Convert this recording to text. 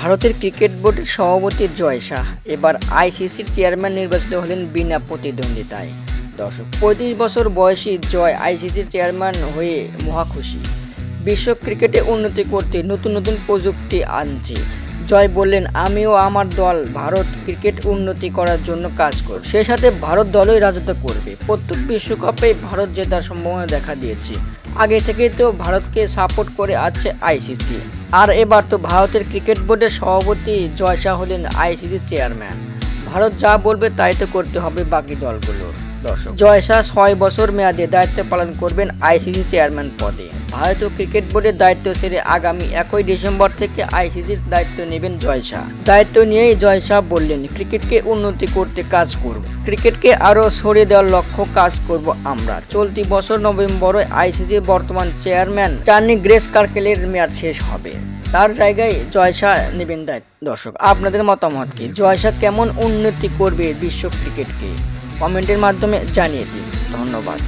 ভারতের ক্রিকেট বোর্ডের সভাপতি জয় শাহ এবার আইসিসির চেয়ারম্যান নির্বাচিত হলেন বিনা প্রতিদ্বন্দ্বিতায়। দর্শক, ৩৫ বছর বয়সী জয় আইসিসির চেয়ারম্যান হয়ে মহা খুশি। বিশ্ব ক্রিকেটে উন্নতি করতে নতুন নতুন প্রযুক্তি আনছে। জয় বললেন, আমিও আমার দল ভারত ক্রিকেট উন্নতি করার জন্য কাজ করব। সে সাথে ভারত দলই রাজত্ব করবে। প্রত্যেক বিশ্বকাপে ভারত জেতার সম্ভাবনা দেখা দিয়েছে। আগে থেকেই তো ভারতকে সাপোর্ট করে আছে আইসিসি, আর এবার তো ভারতের ক্রিকেট বোর্ডের সভাপতি জয় শাহ হলেন আইসিসির চেয়ারম্যান। ভারত যা বলবে তাই তো করতে হবে বাকি দলগুলোর। দর্শক, জয় শাহ ৬ বছর মেয়াদে দায়িত্ব পালন করবেন আইসিসি চেয়ারম্যান পদে। ভারতীয় ক্রিকেট বোর্ডের দায়িত্ব ছেড়ে আগামী ১ ডিসেম্বর থেকে আইসিসির দায়িত্ব নেবেন জয় শাহ। দায়িত্ব নিয়েই জয় শাহ বললেন, ক্রিকেটকে উন্নতি করতে কাজ করব, ক্রিকেটকে আরও সরিয়ে দেওয়ার লক্ষ্য কাজ করব আমরা। চলতি বছর নভেম্বরে আইসিসির বর্তমান চেয়ারম্যান চার্নি গ্রেস কার্কেলের মেয়াদ শেষ হবে। তার জায়গায় জয় শাহ নেবেন দায়িত্ব। দর্শক, আপনাদের মতামত কি? জয় শাহ কেমন উন্নতি করবে বিশ্ব ক্রিকেটকে? কমেন্টের মাধ্যমে জানিয়ে দিন। ধন্যবাদ।